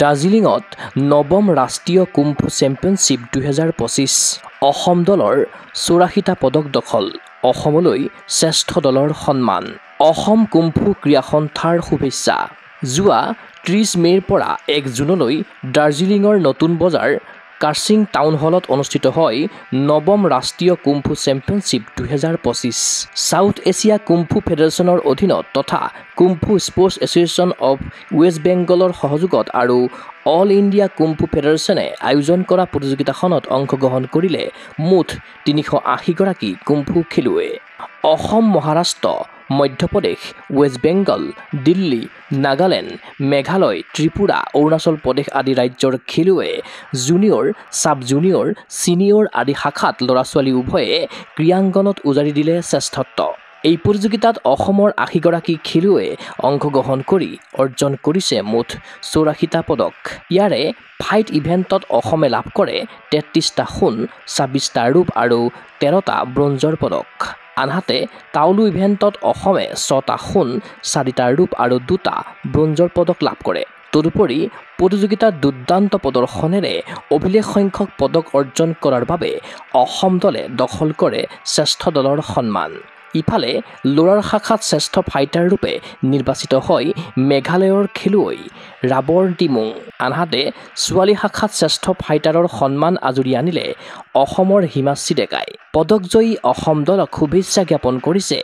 দাৰ্জিলিঙত নৱম ৰাষ্ট্ৰীয় kung fu championship 2025 Assam দলৰ 84টা পদক দখল অসমলৈ শ্ৰেষ্ঠ দলৰ সন্মান অসম কুম্ফু ক্ৰীড়া সন্থাৰ শুভেচ্ছা যোৱা 30 মেৰ পৰা 1 জুনলৈ দাৰ্জিলিঙৰ নতুন বজাৰ কাৰ্চিং টাউন হলত অনুষ্ঠিত হয় নৱম ৰাষ্ট্ৰীয় kung fu championship 2025 South Asia kung fu ফেডাৰেশ্যনৰ অধীনত তথা kung fu sports association of West বেংগলৰ সহযোগত আৰু অল ইণ্ডিয়া কুম্ফু ফেডাৰেশ্যনে আয়োজন কৰা প্ৰতিযোগিতাখনত অংশগ্ৰহণ কৰিলে মুঠ 380 গৰাকী কুম্ফু খেলুৱৈ অসম মহাৰাষ্ট্ৰ মধ্যপ্ৰদেশ ৱেষ্ট বেংগল দিল্লী নাগালেণ্ড মেঘালয় ত্ৰিপুৰা অৰুণাচল প্ৰদেশ আদি ৰাজ্যৰ খেলুৱৈ জুনিয়ৰ সাব জুনিয়ৰ সিনিয়ৰ আদি শাখাত ল'ৰা-ছোৱালী উভয়ে ক্ৰীড়াংগনত উজাৰি দিলে শ্ৰেষ্ঠত্ব এই প্ৰতিযোগিতাত অসমৰ 80 গৰাকী খেলুৱৈয়ে অংশগ্ৰহণ কৰি অৰ্জন কৰিছে মুঠ 84টা পদক ইয়াৰে ফাইট ইভেণ্টত অসমে লাভ কৰে 33টা সোণ 26টা ৰূপ আৰু 13টা ব্ৰঞ্জৰ পদক আনহাতে তাওলু ইভেণ্টত অসমে 6টা সোণ 4টা ৰূপ আৰু 2টা ব্ৰঞ্জৰ পদক লাভ কৰে তদুপৰি প্ৰতিযোগিতাত দুৰ্দান্ত প্ৰদৰ্শনেৰে অভিলেখ সংখ্যক পদক অৰ্জন কৰাৰ বাবে অসম দলে দখল কৰে শ্ৰেষ্ঠ দলৰ সন্মান ইফালে ল'ৰাৰ শাখাত শ্ৰেষ্ঠ ফাইটাৰ ৰূপে নিৰ্বাচিত হয় মেঘালয়ৰ খেলুৱৈ ৰাবৰ টিমুং আনহাতে ছোৱালী শাখাত শ্ৰেষ্ঠ ফাইটাৰৰ সন্মান আজুৰি আনিলে অসমৰ হিমাশ্ৰী ডেকাই পদকজয়ী অসম দলক শুভেচ্ছা জ্ঞাপন কৰিছে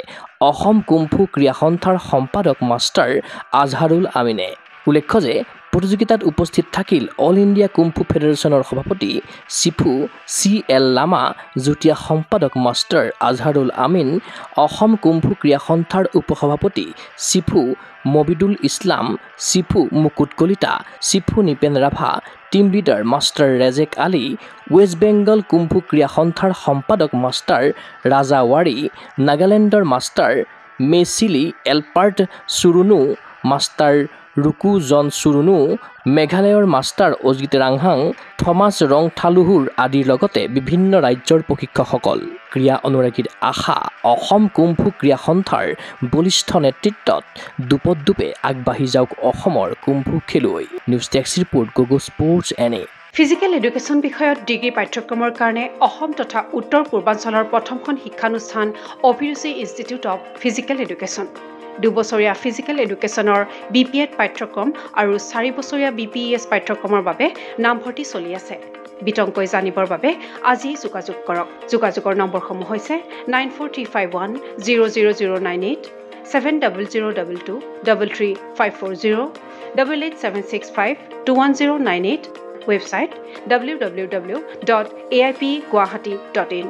অসম কুম্ফু ক্ৰীড়া সন্থাৰ সম্পাদক মাষ্টাৰ আজহাৰুল আমিনে উল্লেখ্য যে প্ৰতিযোগিতাত উপস্থিত থাকিল অল ইণ্ডিয়া কুম্ফু ফেডাৰেশ্যনৰ সভাপতি চিফু CL লামা যুটীয়া সম্পাদক মাষ্টাৰ আজহাৰুল আমিন অসম কুম্ফু ক্ৰীড়া সন্থাৰ উপসভাপতি sifu Mobidul Islam sifu Mukut Kalita sifu Nipen Rabha team leader master Rejek Ali West Bengal kung fu ক্ৰীড়া সন্থাৰ সম্পাদক মাষ্টাৰ ৰাজা ৱাৰী নাগালেণ্ডৰ মাষ্টাৰ মেচিলি এলপাৰ্ট চুৰুনু মাষ্টাৰ ৰুকু জন চুৰুনু মেঘালয়ৰ মাষ্টাৰ অজিত ৰাংহাং থমাছ ৰংথালুহুৰ আদিৰ লগতে বিভিন্ন ৰাজ্যৰ প্ৰশিক্ষকসকল ক্ৰীড়া অনুৰাগীৰ আশা অসম কুম্ফু ক্ৰীড়া সন্থাৰ বলিষ্ঠ নেতৃত্বত দুপদুপে আগবাঢ়ি যাওক অসমৰ কুম্ফু খেলুৱৈ নিউজ ডেস্ক ৰিপৰ্ট গুগু স্পৰ্টছ এনে ফিজিকেল এডুকেশ্যন বিষয়ত ডিগ্ৰী পাঠ্যক্ৰমৰ কাৰণে অসম তথা উত্তৰ পূৰ্বাঞ্চলৰ প্ৰথমখন শিক্ষানুষ্ঠান অভিৰুচি ইনষ্টিটিউট অৱ ফিজিকেল এডুকেশ্যন 2 বছৰীয়া ফিজিকেল এডুকেশ্যনৰ BPEd পাঠ্যক্ৰম আৰু 4 বছৰীয়া BPES পাঠ্যক্ৰমৰ বাবে নামভৰ্তি চলি আছে বিতংকৈ জানিবৰ বাবে আজি যোগাযোগ কৰক যোগাযোগৰ নম্বৰসমূহ হৈছে 9435100098 7002233540 8876521098 ৱেবছাইট www.aipguwahati.in